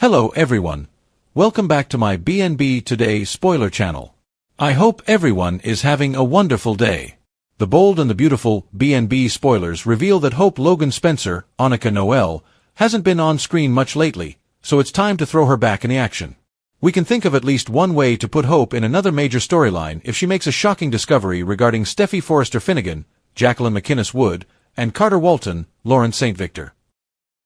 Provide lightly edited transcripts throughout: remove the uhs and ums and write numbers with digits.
Hello everyone. Welcome back to my B&B Today spoiler channel. I hope everyone is having a wonderful day. The bold and the beautiful B&B spoilers reveal that Hope Logan Spencer, Annika Noel, hasn't been on screen much lately, so it's time to throw her back in the action. We can think of at least one way to put Hope in another major storyline if she makes a shocking discovery regarding Steffy Forrester Finnegan, Jacqueline McInnes Wood, and Carter Walton, Lawrence St. Victor.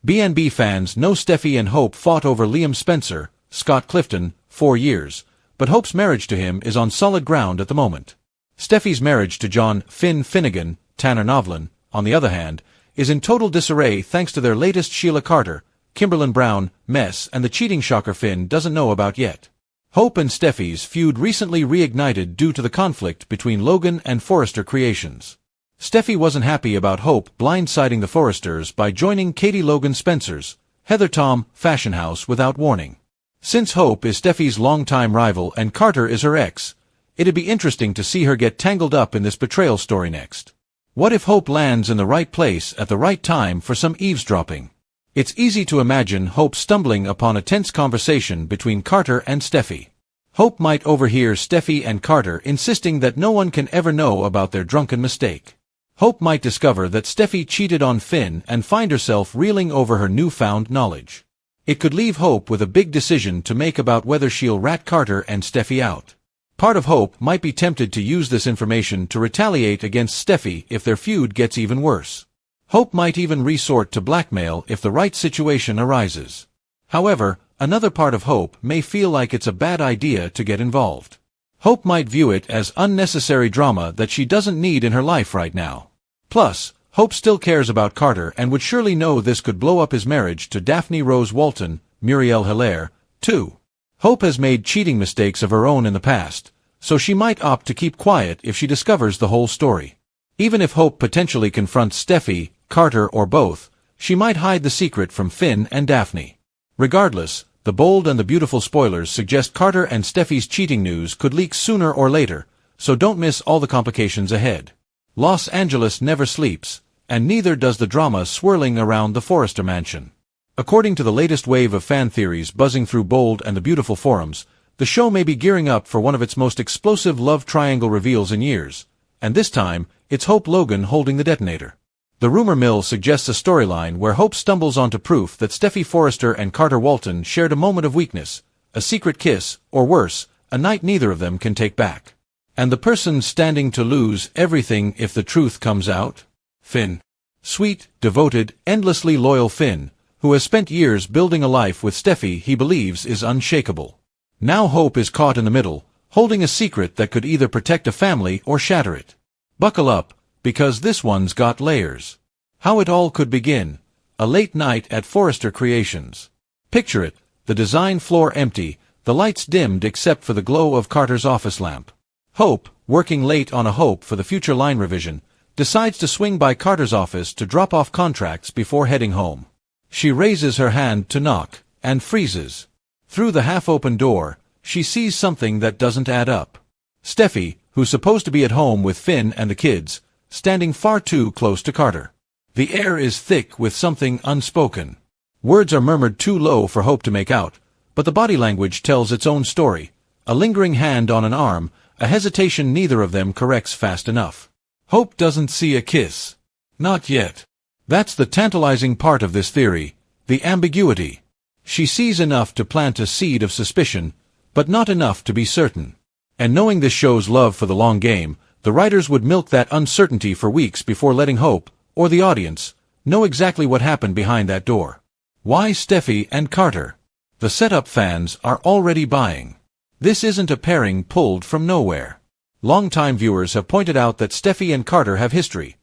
B&B fans know Steffy and Hope fought over Liam Spencer, Scott Clifton, 4 years, but Hope's marriage to him is on solid ground at the moment. Steffy's marriage to John Finn Finnegan, Tanner Novlin, on the other hand, is in total disarray thanks to their latest Sheila Carter, Kimberlyn Brown, mess and the cheating shocker Finn doesn't know about yet. Hope and Steffy's feud recently reignited due to the conflict between Logan and Forrester Creations. Steffy wasn't happy about Hope blindsiding the Forresters by joining Katie Logan Spencer's Heather Tom fashion house without warning. Since Hope is Steffy's longtime rival and Carter is her ex, it'd be interesting to see her get tangled up in this betrayal story next. What if Hope lands in the right place at the right time for some eavesdropping? It's easy to imagine Hope stumbling upon a tense conversation between Carter and Steffy. Hope might overhear Steffy and Carter insisting that no one can ever know about their drunken mistake. Hope might discover that Steffy cheated on Finn and find herself reeling over her newfound knowledge. It could leave Hope with a big decision to make about whether she'll rat Carter and Steffy out. Part of Hope might be tempted to use this information to retaliate against Steffy if their feud gets even worse. Hope might even resort to blackmail if the right situation arises. However, another part of Hope may feel like it's a bad idea to get involved. Hope might view it as unnecessary drama that she doesn't need in her life right now. Plus, Hope still cares about Carter and would surely know this could blow up his marriage to Daphne Rose Walton, Muriel Hilaire, too. Hope has made cheating mistakes of her own in the past, so she might opt to keep quiet if she discovers the whole story. Even if Hope potentially confronts Steffy, Carter, or both, she might hide the secret from Finn and Daphne. Regardless, the bold and the beautiful spoilers suggest Carter and Steffy's cheating news could leak sooner or later, so don't miss all the complications ahead. Los Angeles never sleeps, and neither does the drama swirling around the Forrester mansion. According to the latest wave of fan theories buzzing through bold and the beautiful forums, the show may be gearing up for one of its most explosive love triangle reveals in years, and this time, it's Hope Logan holding the detonator. The rumor mill suggests a storyline where Hope stumbles onto proof that Steffy Forrester and Carter Walton shared a moment of weakness, a secret kiss, or worse, a night neither of them can take back. And the person standing to lose everything if the truth comes out? Finn. Sweet, devoted, endlessly loyal Finn, who has spent years building a life with Steffy he believes is unshakable. Now Hope is caught in the middle, holding a secret that could either protect a family or shatter it. Buckle up, because this one's got layers. How it all could begin. A late night at Forrester Creations. Picture it, the design floor empty, the lights dimmed except for the glow of Carter's office lamp. Hope, working late on a hope for the future line revision, decides to swing by Carter's office to drop off contracts before heading home. She raises her hand to knock, and freezes. Through the half-open door, she sees something that doesn't add up. Steffy, who's supposed to be at home with Finn and the kids, standing far too close to Carter. The air is thick with something unspoken. Words are murmured too low for Hope to make out, but the body language tells its own story. A lingering hand on an arm, a hesitation neither of them corrects fast enough. Hope doesn't see a kiss. Not yet. That's the tantalizing part of this theory, the ambiguity. She sees enough to plant a seed of suspicion, but not enough to be certain. And knowing this show's love for the long game, the writers would milk that uncertainty for weeks before letting Hope, or the audience, know exactly what happened behind that door. Why Steffy and Carter? The setup fans are already buying. This isn't a pairing pulled from nowhere. Longtime viewers have pointed out that Steffy and Carter have history,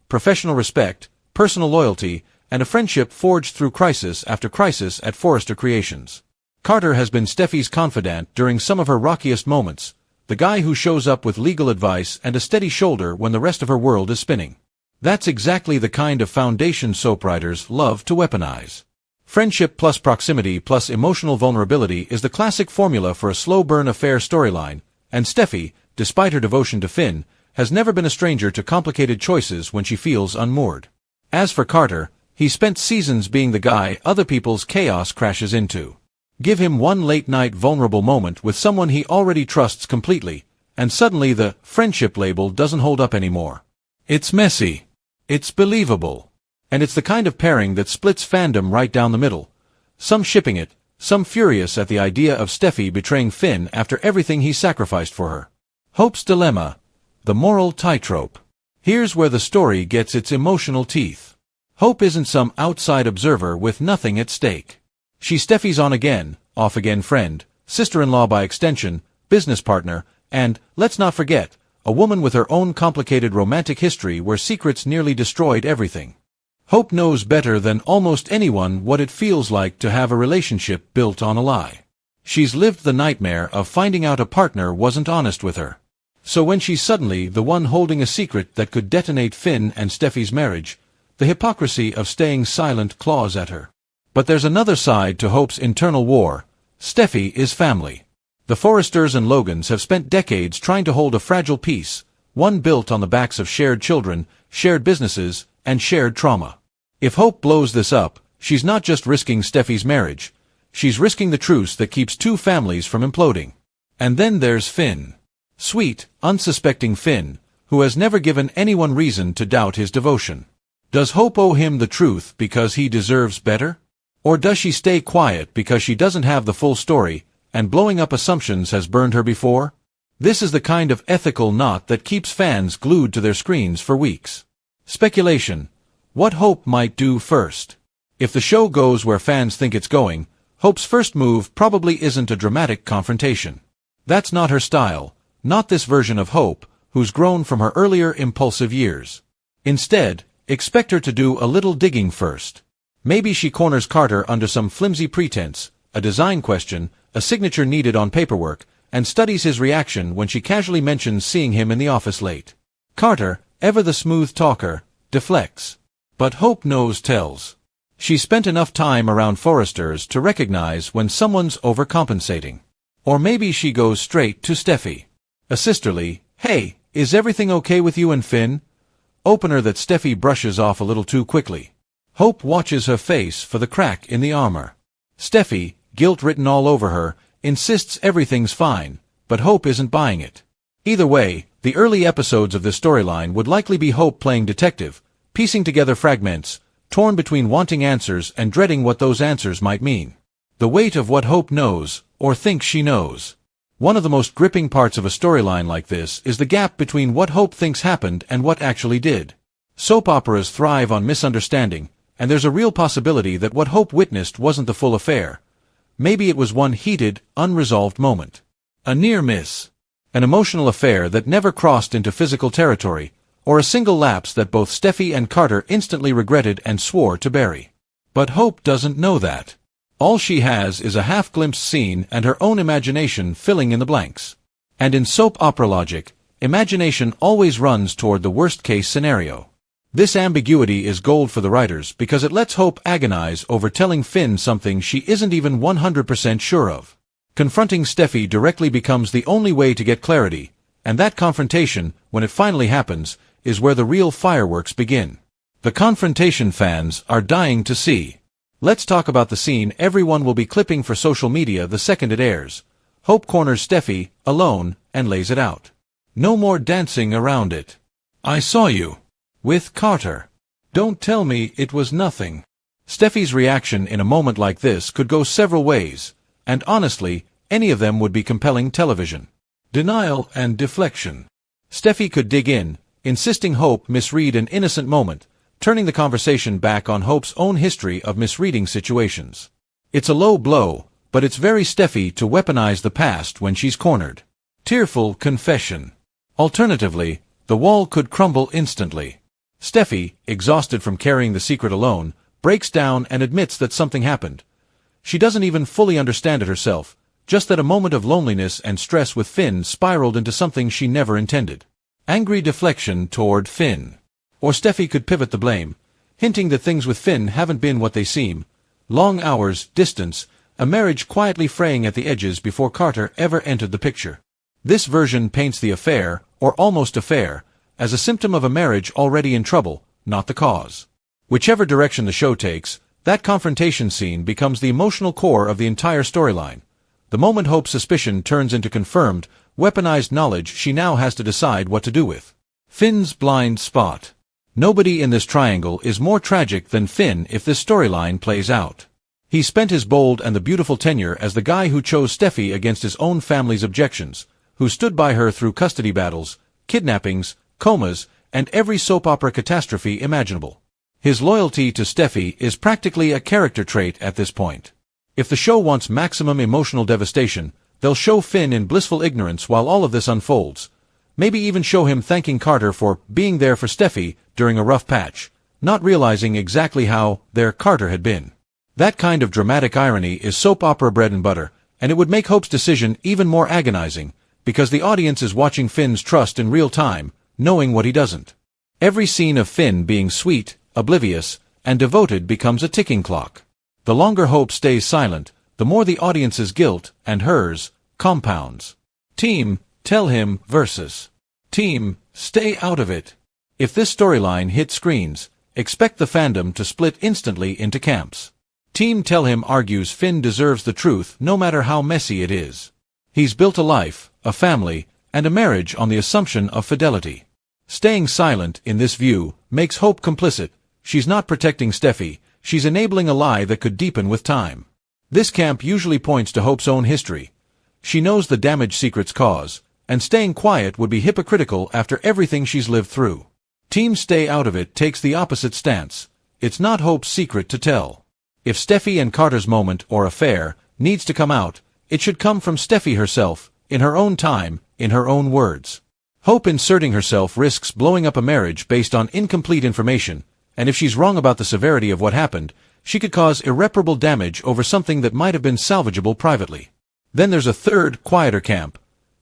professional respect, personal loyalty, and a friendship forged through crisis after crisis at Forrester Creations. Carter has been Steffy's confidant during some of her rockiest moments, the guy who shows up with legal advice and a steady shoulder when the rest of her world is spinning. That's exactly the kind of foundation soap writers love to weaponize. Friendship plus proximity plus emotional vulnerability is the classic formula for a slow-burn affair storyline, and Steffy, despite her devotion to Finn, has never been a stranger to complicated choices when she feels unmoored. As for Carter, he spent seasons being the guy other people's chaos crashes into. Give him one late-night vulnerable moment with someone he already trusts completely, and suddenly the friendship label doesn't hold up anymore. It's messy. It's believable. And it's the kind of pairing that splits fandom right down the middle. Some shipping it, some furious at the idea of Steffy betraying Finn after everything he sacrificed for her. Hope's dilemma. The moral tightrope. Here's where the story gets its emotional teeth. Hope isn't some outside observer with nothing at stake. She's Steffy's on-again, off-again friend, sister-in-law by extension, business partner, and, let's not forget, a woman with her own complicated romantic history where secrets nearly destroyed everything. Hope knows better than almost anyone what it feels like to have a relationship built on a lie. She's lived the nightmare of finding out a partner wasn't honest with her. So when she's suddenly the one holding a secret that could detonate Finn and Steffy's marriage, the hypocrisy of staying silent claws at her. But there's another side to Hope's internal war. Steffy is family. The Forresters and Logans have spent decades trying to hold a fragile peace, one built on the backs of shared children, shared businesses, and shared trauma. If Hope blows this up, she's not just risking Steffy's marriage, she's risking the truce that keeps two families from imploding. And then there's Finn. Sweet, unsuspecting Finn, who has never given anyone reason to doubt his devotion. Does Hope owe him the truth because he deserves better? Or does she stay quiet because she doesn't have the full story, and blowing up assumptions has burned her before? This is the kind of ethical knot that keeps fans glued to their screens for weeks. Speculation. What Hope might do first. If the show goes where fans think it's going, Hope's first move probably isn't a dramatic confrontation. That's not her style, not this version of Hope, who's grown from her earlier impulsive years. Instead, expect her to do a little digging first. Maybe she corners Carter under some flimsy pretense, a design question, a signature needed on paperwork, and studies his reaction when she casually mentions seeing him in the office late. Carter, ever the smooth talker, deflects. But Hope knows tells. She spent enough time around Forresters to recognize when someone's overcompensating. Or maybe she goes straight to Steffy. A sisterly, "Hey, is everything okay with you and Finn?" opener that Steffy brushes off a little too quickly. Hope watches her face for the crack in the armor. Steffy, guilt written all over her, insists everything's fine, but Hope isn't buying it. Either way, the early episodes of this storyline would likely be Hope playing detective, piecing together fragments, torn between wanting answers and dreading what those answers might mean. The weight of what Hope knows, or thinks she knows. One of the most gripping parts of a storyline like this is the gap between what Hope thinks happened and what actually did. Soap operas thrive on misunderstanding, and there's a real possibility that what Hope witnessed wasn't the full affair. Maybe it was one heated, unresolved moment. A near miss. An emotional affair that never crossed into physical territory, or a single lapse that both Steffy and Carter instantly regretted and swore to bury. But Hope doesn't know that. All she has is a half-glimpsed scene and her own imagination filling in the blanks. And in soap opera logic, imagination always runs toward the worst-case scenario. This ambiguity is gold for the writers because it lets Hope agonize over telling Finn something she isn't even 100% sure of. Confronting Steffy directly becomes the only way to get clarity, and that confrontation, when it finally happens, is where the real fireworks begin. The confrontation fans are dying to see. Let's talk about the scene everyone will be clipping for social media the second it airs. Hope corners Steffy, alone, and lays it out. No more dancing around it. "I saw you. With Carter. Don't tell me it was nothing." Steffy's reaction in a moment like this could go several ways, and honestly, any of them would be compelling television. Denial and deflection. Steffy could dig in, insisting Hope misread an innocent moment, turning the conversation back on Hope's own history of misreading situations. It's a low blow, but it's very Steffy to weaponize the past when she's cornered. Tearful confession. Alternatively, the wall could crumble instantly. Steffy, exhausted from carrying the secret alone, breaks down and admits that something happened. She doesn't even fully understand it herself, just that a moment of loneliness and stress with Finn spiraled into something she never intended. Angry deflection toward Finn. Or Steffy could pivot the blame, hinting that things with Finn haven't been what they seem. Long hours, distance, a marriage quietly fraying at the edges before Carter ever entered the picture. This version paints the affair, or almost affair, as a symptom of a marriage already in trouble, not the cause. Whichever direction the show takes, That confrontation scene becomes the emotional core of the entire storyline. The moment Hope's suspicion turns into confirmed, weaponized knowledge she now has to decide what to do with. Finn's blind spot. Nobody in this triangle is more tragic than Finn if this storyline plays out. He spent his bold and the beautiful tenure as the guy who chose Steffy against his own family's objections, who stood by her through custody battles, kidnappings, comas, and every soap opera catastrophe imaginable. His loyalty to Steffy is practically a character trait at this point. If the show wants maximum emotional devastation, they'll show Finn in blissful ignorance while all of this unfolds. Maybe even show him thanking Carter for being there for Steffy during a rough patch, not realizing exactly how there Carter had been. That kind of dramatic irony is soap opera bread and butter, and it would make Hope's decision even more agonizing, because the audience is watching Finn's trust in real time, knowing what he doesn't. Every scene of Finn being sweet, oblivious, and devoted becomes a ticking clock. The longer Hope stays silent, the more the audience's guilt, and hers, compounds. Team, tell him, versus Team, stay out of it. If this storyline hits screens, expect the fandom to split instantly into camps. Team Tell Him argues Finn deserves the truth no matter how messy it is. He's built a life, a family, and a marriage on the assumption of fidelity. Staying silent, in this view, makes Hope complicit. She's not protecting Steffy, she's enabling a lie that could deepen with time. This camp usually points to Hope's own history. She knows the damage secrets cause, and staying quiet would be hypocritical after everything she's lived through. Team Stay Out of It takes the opposite stance. It's not Hope's secret to tell. If Steffy and Carter's moment, or affair, needs to come out, it should come from Steffy herself, in her own time, in her own words. Hope inserting herself risks blowing up a marriage based on incomplete information, and if she's wrong about the severity of what happened, she could cause irreparable damage over something that might have been salvageable privately. Then there's a third, quieter camp.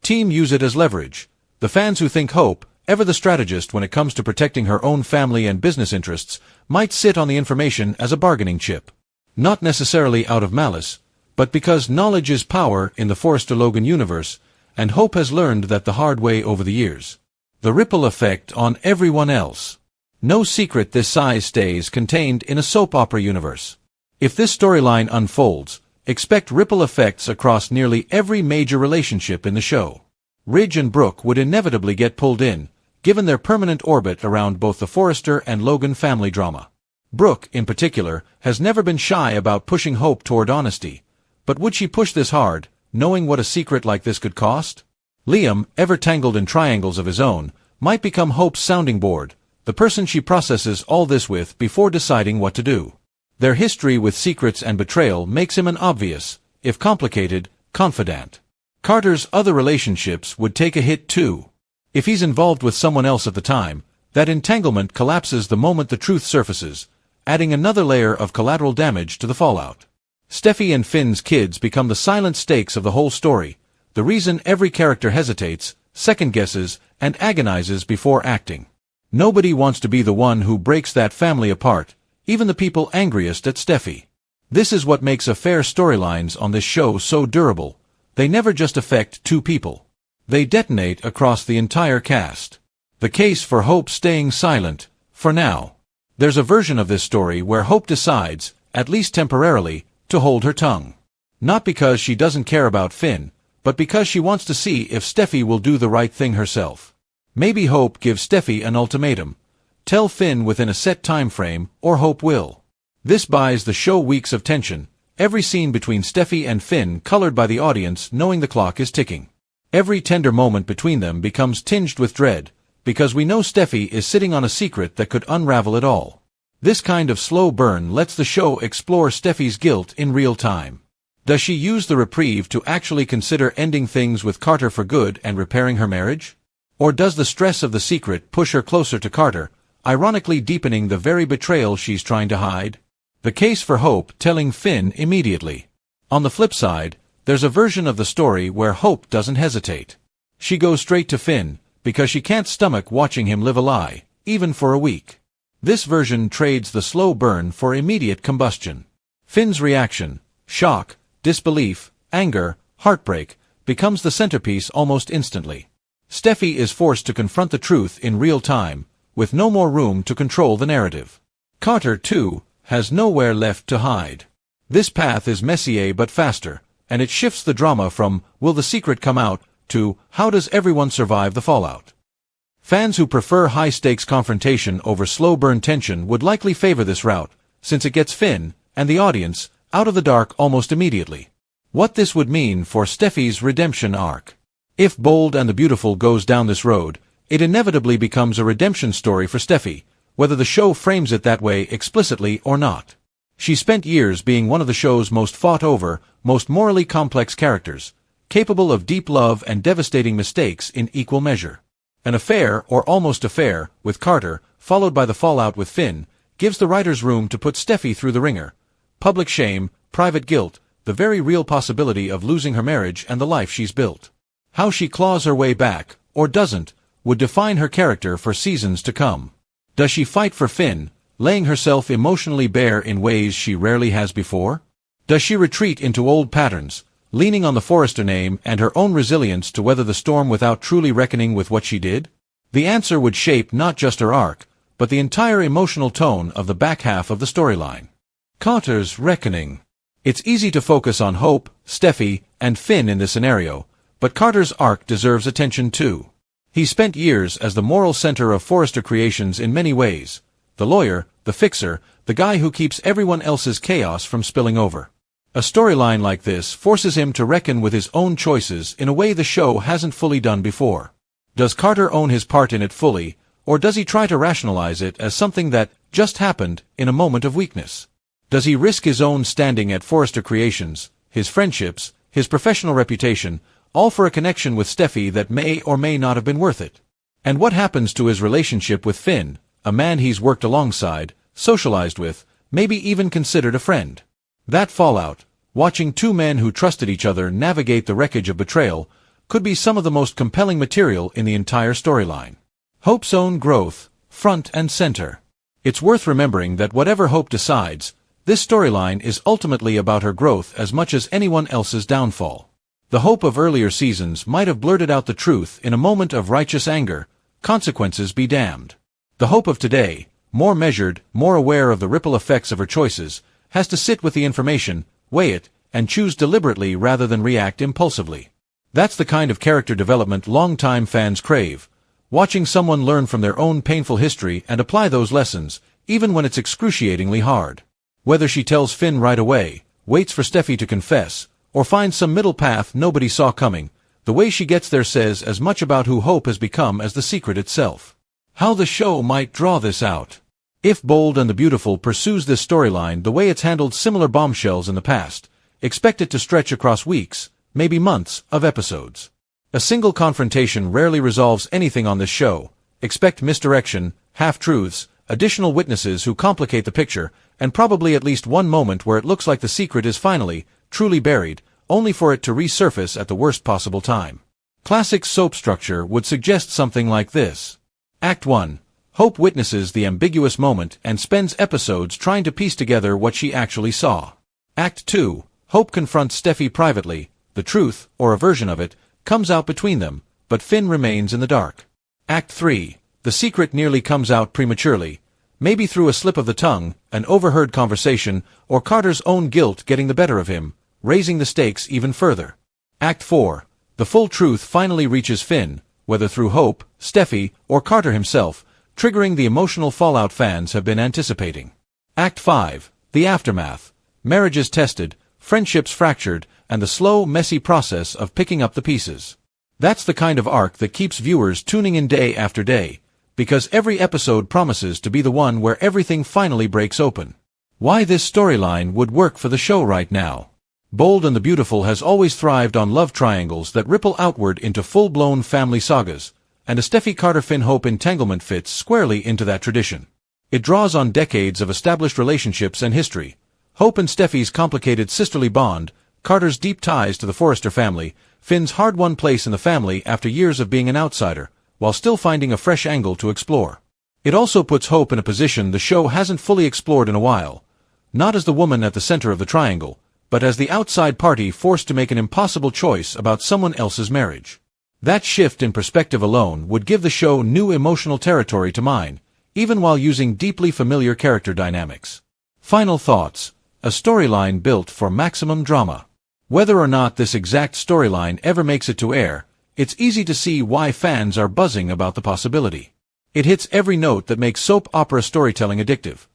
Team use it as leverage. The fans who think Hope, ever the strategist when it comes to protecting her own family and business interests, might sit on the information as a bargaining chip. Not necessarily out of malice, but because knowledge is power in the Forrester-Logan universe, and Hope has learned that the hard way over the years. The ripple effect on everyone else. No secret this size stays contained in a soap opera universe. If this storyline unfolds, expect ripple effects across nearly every major relationship in the show. Ridge and Brooke would inevitably get pulled in, given their permanent orbit around both the Forrester and Logan family drama. Brooke, in particular, has never been shy about pushing Hope toward honesty. But would she push this hard, knowing what a secret like this could cost? Liam, ever tangled in triangles of his own, might become Hope's sounding board, the person she processes all this with before deciding what to do. Their history with secrets and betrayal makes him an obvious, if complicated, confidant. Carter's other relationships would take a hit too. If he's involved with someone else at the time, that entanglement collapses the moment the truth surfaces, adding another layer of collateral damage to the fallout. Steffy and Finn's kids become the silent stakes of the whole story, the reason every character hesitates, second-guesses, and agonizes before acting. Nobody wants to be the one who breaks that family apart, even the people angriest at Steffy. This is what makes affair storylines on this show so durable. They never just affect two people. They detonate across the entire cast. The case for Hope staying silent, for now. There's a version of this story where Hope decides, at least temporarily, to hold her tongue. Not because she doesn't care about Finn, but because she wants to see if Steffy will do the right thing herself. Maybe Hope gives Steffy an ultimatum. Tell Finn within a set time frame, or Hope will. This buys the show weeks of tension, every scene between Steffy and Finn colored by the audience knowing the clock is ticking. Every tender moment between them becomes tinged with dread, because we know Steffy is sitting on a secret that could unravel it all. This kind of slow burn lets the show explore Steffy's guilt in real time. Does she use the reprieve to actually consider ending things with Carter for good and repairing her marriage? Or does the stress of the secret push her closer to Carter, ironically deepening the very betrayal she's trying to hide? The case for Hope telling Finn immediately. On the flip side, there's a version of the story where Hope doesn't hesitate. She goes straight to Finn, because she can't stomach watching him live a lie, even for a week. This version trades the slow burn for immediate combustion. Finn's reaction, shock, disbelief, anger, heartbreak, becomes the centerpiece almost instantly. Steffy is forced to confront the truth in real time, with no more room to control the narrative. Carter, too, has nowhere left to hide. This path is messier but faster, and it shifts the drama from "will the secret come out" to "how does everyone survive the fallout?" Fans who prefer high-stakes confrontation over slow-burn tension would likely favor this route, since it gets Finn, and the audience, out of the dark almost immediately. What this would mean for Steffy's redemption arc. If Bold and the Beautiful goes down this road, it inevitably becomes a redemption story for Steffy, whether the show frames it that way explicitly or not. She spent years being one of the show's most fought-over, most morally complex characters, capable of deep love and devastating mistakes in equal measure. An affair, or almost affair, with Carter, followed by the fallout with Finn, gives the writers room to put Steffy through the ringer. Public shame, private guilt, the very real possibility of losing her marriage and the life she's built. How she claws her way back, or doesn't, would define her character for seasons to come. Does she fight for Finn, laying herself emotionally bare in ways she rarely has before? Does she retreat into old patterns, leaning on the Forrester name and her own resilience to weather the storm without truly reckoning with what she did? The answer would shape not just her arc, but the entire emotional tone of the back half of the storyline. Carter's reckoning. It's easy to focus on Hope, Steffy, and Finn in this scenario, but Carter's arc deserves attention too. He spent years as the moral center of Forrester Creations in many ways. The lawyer, the fixer, the guy who keeps everyone else's chaos from spilling over. A storyline like this forces him to reckon with his own choices in a way the show hasn't fully done before. Does Carter own his part in it fully, or does he try to rationalize it as something that just happened in a moment of weakness? Does he risk his own standing at Forrester Creations, his friendships, his professional reputation, all for a connection with Steffy that may or may not have been worth it? And what happens to his relationship with Finn, a man he's worked alongside, socialized with, maybe even considered a friend? That fallout, watching two men who trusted each other navigate the wreckage of betrayal, could be some of the most compelling material in the entire storyline. Hope's own growth, front and center. It's worth remembering that whatever Hope decides, this storyline is ultimately about her growth as much as anyone else's downfall. The Hope of earlier seasons might have blurted out the truth in a moment of righteous anger, consequences be damned. The Hope of today, more measured, more aware of the ripple effects of her choices, has to sit with the information, weigh it, and choose deliberately rather than react impulsively. That's the kind of character development longtime fans crave, watching someone learn from their own painful history and apply those lessons, even when it's excruciatingly hard. Whether she tells Finn right away, waits for Steffy to confess, or finds some middle path nobody saw coming, the way she gets there says as much about who Hope has become as the secret itself. How the show might draw this out. If Bold and the Beautiful pursues this storyline the way it's handled similar bombshells in the past, expect it to stretch across weeks, maybe months, of episodes. A single confrontation rarely resolves anything on this show. Expect misdirection, half-truths, additional witnesses who complicate the picture, and probably at least one moment where it looks like the secret is finally, truly buried, only for it to resurface at the worst possible time. Classic soap structure would suggest something like this. Act 1. Hope witnesses the ambiguous moment and spends episodes trying to piece together what she actually saw. Act 2. Hope confronts Steffy privately. The truth, or a version of it, comes out between them, but Finn remains in the dark. Act 3. The secret nearly comes out prematurely, maybe through a slip of the tongue, an overheard conversation, or Carter's own guilt getting the better of him, raising the stakes even further. Act 4. The full truth finally reaches Finn, whether through Hope, Steffy, or Carter himself, triggering the emotional fallout fans have been anticipating. Act 5. The aftermath. Marriages tested, friendships fractured, and the slow, messy process of picking up the pieces. That's the kind of arc that keeps viewers tuning in day after day, because every episode promises to be the one where everything finally breaks open. Why this storyline would work for the show right now. Bold and the Beautiful has always thrived on love triangles that ripple outward into full-blown family sagas, and a Steffy Carter-Finn-Hope entanglement fits squarely into that tradition. It draws on decades of established relationships and history. Hope and Steffy's complicated sisterly bond, Carter's deep ties to the Forrester family, Finn's hard-won place in the family after years of being an outsider, while still finding a fresh angle to explore. It also puts Hope in a position the show hasn't fully explored in a while, not as the woman at the center of the triangle, but as the outside party forced to make an impossible choice about someone else's marriage. That shift in perspective alone would give the show new emotional territory to mine, even while using deeply familiar character dynamics. Final thoughts. A storyline built for maximum drama. Whether or not this exact storyline ever makes it to air, it's easy to see why fans are buzzing about the possibility. It hits every note that makes soap opera storytelling addictive.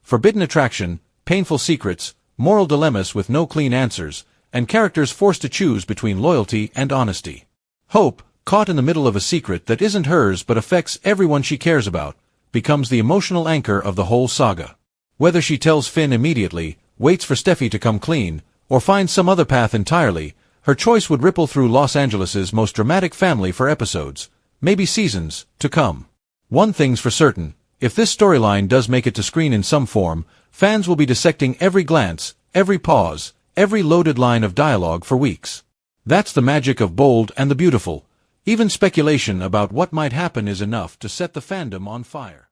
Forbidden attraction, painful secrets, moral dilemmas with no clean answers, and characters forced to choose between loyalty and honesty. Hope, caught in the middle of a secret that isn't hers but affects everyone she cares about, becomes the emotional anchor of the whole saga. Whether she tells Finn immediately, waits for Steffy to come clean, or finds some other path entirely, her choice would ripple through Los Angeles' most dramatic family for episodes, maybe seasons, to come. One thing's for certain, if this storyline does make it to screen in some form, fans will be dissecting every glance, every pause, every loaded line of dialogue for weeks. That's the magic of Bold and the Beautiful. Even speculation about what might happen is enough to set the fandom on fire.